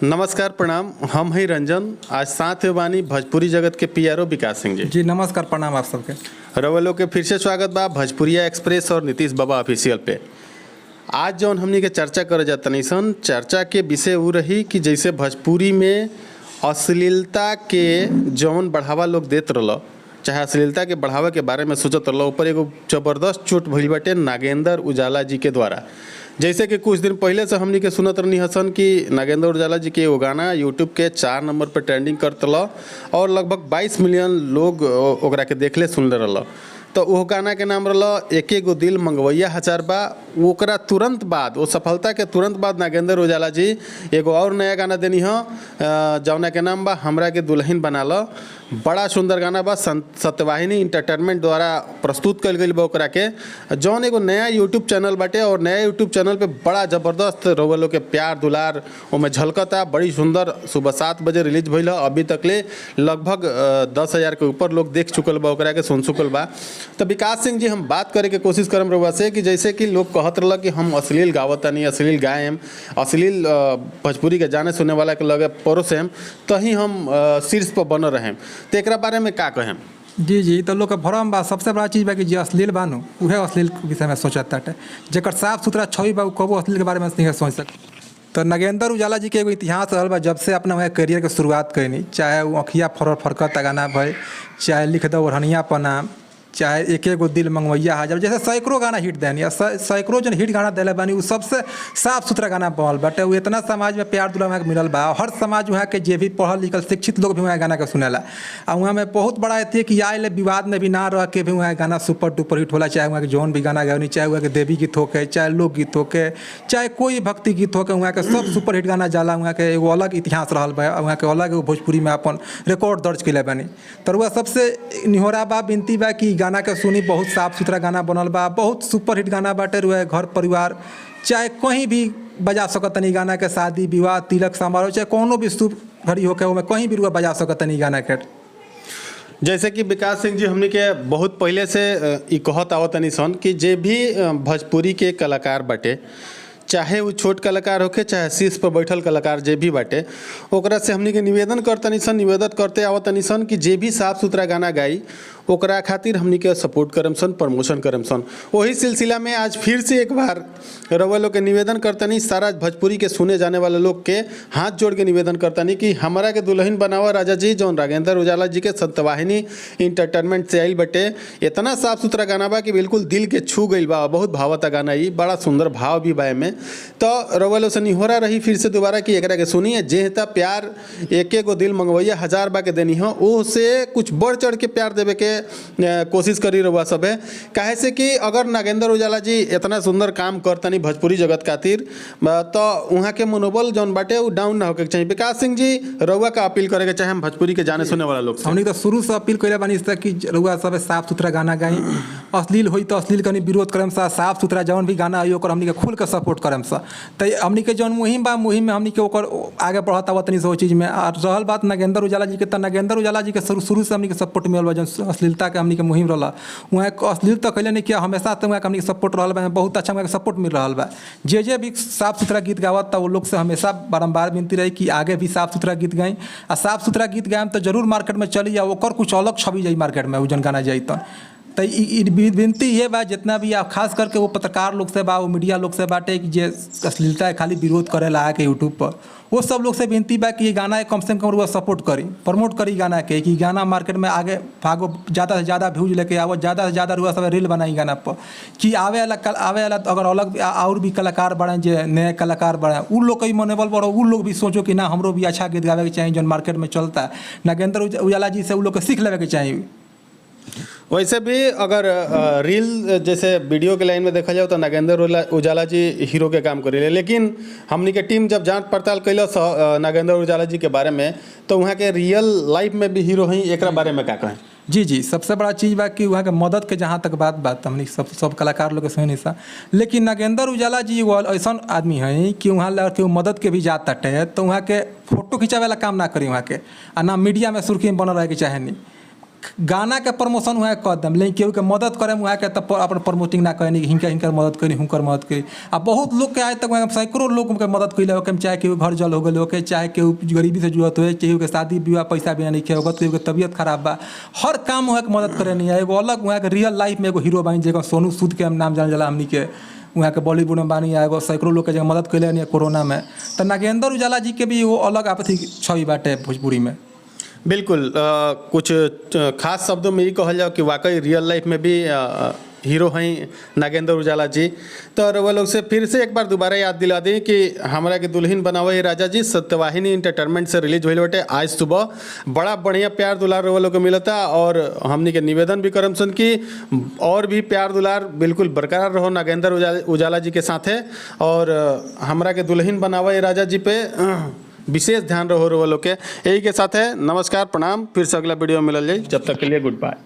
नमस्कार प्रणाम। हम हैं रंजन। आज साथ में बानी भोजपुरी जगत के पीआरओ विकास सिंह जी। जी नमस्कार प्रणाम आप सबके। रवलो के फिर से स्वागत बा भोजपुरिया एक्सप्रेस और नीतीश बाबा ऑफिशियल पे। आज जौन हमनी के चर्चा करे जाता नहीं सन, चर्चा के विषय वो रही कि जैसे भोजपुरी में अश्लीलता के जौन बढ़ावा लोग देत रहल, चाहे अश्लीलता के बढ़ावा के बारे में सोचत रहल, ऊपर एगो जबरदस्त चोट भइल बाटे नागेंद्र उजाला जी के द्वारा। जैसे कि कुछ दिन पहले से हमनी के सुनत रहनी हसन कि नागेंद्र उजाला जी के एगो गाना यूट्यूब के 4 नंबर पर ट्रेंडिंग करत रहा और लगभग 22 मिलियन लोग ओकरा के देखले सुनले रहल। तो वो गाना के नाम रहल एके गो दिल मंगवैया हजार बा। ओकरा तुरंत बाद, वो सफलता के तुरंत बाद नागेंद्र उजाला जी एगो और नया गाना देनी ह जौना के नाम बा हमरा के दुल्हन बना ल। बड़ा सुंदर गाना बा, सत्यवाहिनी इंटरटेनमेंट द्वारा प्रस्तुत कल गई बा ओकरा के, जौन एगो नया यूट्यूब चैनल बाटे और नया यूट्यूब चैनल पे बड़ा ज़बरदस्त रउआ के प्यार दुलार ओमे झलकता। बड़ी सुंदर, सुबह 7 बजे रिलीज भइल। अभी तकले लगभग 10,000 के ऊपर लोग देख चुकल बा, ओकरा के सुन चुकल बा। तो विकास सिंह जी, हम बात करे के कोशिश करम रउआ से कि जैसे कि लोग कहत रहल कि हम अश्लील गावतानी, अश्लील गायम, अश्लील भोजपुरी के जाने सुने वाला के लगे परोसेम, तही हम शीर्ष पर बनल रहें। तो एक बारे में का कहें? जी तो लोग के भरम बा। सबसे बड़ा चीज़ बा कि जो अश्लील बानू उहे अश्लील विषय में सोचत ताटे। जेकर साफ सुथरा छवि बा कबो अश्लील के बारे में नहीं सोच सक। तो नागेंद्र उजाला जी के एगो इतिहास रहल बा। जब से अपना वह करियर के शुरुआत कैनी, चाहे वो अखिया फरकत गाना भई, चाहे लिख दो ओढ़निया पना, चाहे एके गो दिल मंगवैया हजार, जैसे सैकड़ों गाना हिट देनी। सैकड़ों जन हिट गाना दिले बानी, वो सबसे साफ सुथरा गाना बनल बाटे। वो इतना समाज में प्यार दुलार वहाँ के मिलल बा। हर समाज वहाँ के जे भी पढ़ल लिखल शिक्षित लोग भी वहाँ गाना के सुनेला। और वहाँ में बहुत बड़ा अथी कि आए विवाद में भी ना रह के भी वहाँ गाना सुपर डुपर हिट होला। चाहे वहाँ के जौन भी गाना गावनी, चाहे वहाँ के देवी गीत होके, चाहे लोकगीत होके, चाहे कोई भक्ति गीत होके, वहाँ के सब सुपर हिट गाना जाला। वहाँ के एगो अलग इतिहास रहल बा। वहाँ के अलग एगो भोजपुरी में अपन रिकॉर्ड दर्ज कैले बानी। तो वह सबसे निहोरा बा, विनती बा कि गाना के सुनी। बहुत साफ सुथरा गाना बनल बा, बहुत सुपर हिट गाना बाटे। रुआ घर परिवार चाहे कहीं भी बजा सकतनी गाना के, शादी विवाह तिलक समारोह चाहे कोनो भी शुभ घड़ी होके ओमे कहीं भी रुआ बजा सकतनी गाना के। जैसे कि विकास सिंह जी, हमने के बहुत पहले से ई कहत आवतनी सन कि जे भी भोजपुरी के कलाकार बाटे, चाहे वो छोट कलाकार होके चाहे शीर्ष पर बैठल कलाकार जे भी बाटे, ओकरा से हमनी के निवेदन करते आवतनी सन कि जे भी साफ सुथरा गाना गाई ओकरा खातिर हमनी के सपोर्ट करम सन, प्रमोशन करम सन। वही सिलसिला में आज फिर से एक बार रउआ लोग के निवेदन करतनी, सारा भोजपुरी के सुने जाने वाले लोग के हाथ जोड़ के निवेदन करतनी कि हमरा के दुल्हन बनावा राजा जी, जौन नागेंद्र उजाला जी के सत्यवाहिनी इंटरटेनमेंट से आइल बटे। इतना साफ सुथरा गाना बा कि बिल्कुल दिल के छू गई बा। बहुत भावता गाना, ई बड़ा सुंदर भाव भी बा में। तो रउआ लोग से निहोरा रही फिर से दोबारा कि एकरा के सुनिए। जेहता प्यार एके गो दिल मंगवैया हजार बा के देनी हो, ओ से कुछ बढ़ चढ़ के प्यार देवे के कोशिश करी रहुआ सब है। काहे से कि अगर नागेंद्र उजाला जी इतना सुंदर काम करतनी भोजपुरी जगत खातिर, तो वहाँ के मनोबल जौन बाटे वो डाउन ना होके चाहिए। विकास सिंह जी, रहुआ का अपील करे के चाहे हम भोजपुरी के जाने सुने वाला लोग हमनी तो शुरू से अपील कैले बानी कि रहुआ सब साफ सुथरा गाना गाई। अश्लील होई तो अश्लील के विरोध करम सा, साफ सुथरा जौन भी गाना आई ओकर हमनी के खुल के सपोर्ट करम सा। तो हमनी के जौन मुहिम बा, मुहिम में हमनी के ओकर आगे बढ़ता हुआ तनी से चीज़ में। और रहल बात नागेंद्र उजाला जी के, तो नागेंद्र उजाला जी के शुरू से हमनी के सपोर्ट मिलल बा। जौन अश्लीलता के हमनी के मुहिम रहा, वहाँ अश्लील तो कैले नहीं किया, हमेशा तो वहाँ हमनी के सपोर्ट रहा बा। बहुत अच्छा वहाँ सपोर्ट मिल रहा बा। जे भी साफ सुथरा गीत गावत था वो लोग से हमेशा बारम्बार विनती रही कि आगे भी साफ सुथरा गीत गाई। और साफ सुथरा गीत गायम तो जरूर मार्केट में चली जा, ओकर कुछ अलग छवि जाई मार्केट में, वो जन गाना जाई। तो विनती ये बा जितना भी आप खास करके वो पत्रकार लोग से बा, वो मीडिया लोग से बाटे कि जे अश्लीलता खाली विरोध करे ला के यूट्यूब पर, वो सब लोग से विनती बा कि ये गाना कम से कम वो सपोर्ट करी, प्रमोट करी गाना के, कि गाना मार्केट में आगे भागो, ज़्यादा से ज़्यादा व्यूज लेके आवो, ज़्यादा से ज़्यादा रुआ सब रील बनाई गाना पर। कि आवे वाला अगर अलग और भी कलाकार बढ़े, जो नए कलाकार बढ़े, उ लोग का मनोबल बढ़ो, उ लोग भी सोचो कि ना हमरो भी अच्छा गीत गावे के चाहिए जो मार्केट में चलता है। नागेंद्र उजाला जी से उ लोग को सीख लेवे के चाहिए। वैसे भी अगर रील जैसे वीडियो के लाइन में देखा जाए तो नागेंद्र उजाला जी हीरो के काम करेले, लेकिन हमनी के टीम जब जांच पड़ताल कैलस नागेंद्र उजाला जी के बारे में, तो वहाँ के रियल लाइफ में भी हीरो हैं। एक बारे में क्या कहें? जी सबसे बड़ा चीज़ बा कि वहाँ के मदद के जहाँ तक बात हमनी सब कलाकार लोग के सुनी सा। लेकिन नागेंद्र उजाला जी वो ऐसा आदमी है कि वहाँ लड़के मदद के भी जात तटे, तो वहाँ के फोटो खिंचावे वाला काम ना करी वहाँ के, आ ना मीडिया में सुर्खी में बनल रहे के चाहे नहीं। गाना के प्रमोशन वहाँ कर दम, लेकिन केहू के मदद करे वहाँ के तब अपन प्रमोटिंग ना करें, हिंका हिंकर मदद करी, हुनकर मदद करी। आ बहुत लोग के आज तक वहाँ सैकड़ों लोग के मदद कैले हो, चाहे केहू घर जल हो गए हो, चाहे केहू गरीबी से जुड़त हो, केहू के शादी विवाह पैसा भी नहीं होगा, केहू के तबियत खराब बा, हर काम वहाँ के मदद करे नहीं है। एगो अलग वहाँ के रियल लाइफ में एगो हीरो बानी जगह सोनू सूद के हम नाम जान जाला हमनी के वहाँ के बॉलीवुड में बानी, एगो सैकड़ों लोग के जगह मदद कैले नहीं कोरोना में। तो नागेंद्र उजाला जी के भी वो अलग आपसी छवि बाटे भोजपुरी में। बिल्कुल कुछ खास शब्दों में ये कहल जाओ कि वाकई रियल लाइफ में भी हीरो हैं नागेंद्र उजाला जी। तो वो लोग से फिर से एक बार दोबारा याद दिला दें कि हमरा के दुल्हन बनावे राजा जी सत्यवाहिनी एंटरटेनमेंट से रिलीज हुई बटे आज सुबह। बड़ा बढ़िया प्यार दुलार वो लोग को मिलता और हमनी के निवेदन भी करम सन कि और भी प्यार दुलार बिल्कुल बरकरार रहो नागेंद्र उजाला जी के साथे, और हमरा के दुल्हन बनावे राजा जी पे विशेष ध्यान रहो लोग के। यही के साथ है, नमस्कार प्रणाम, फिर से अगला वीडियो में मिलल जाए, जब तक के लिए गुड बाय।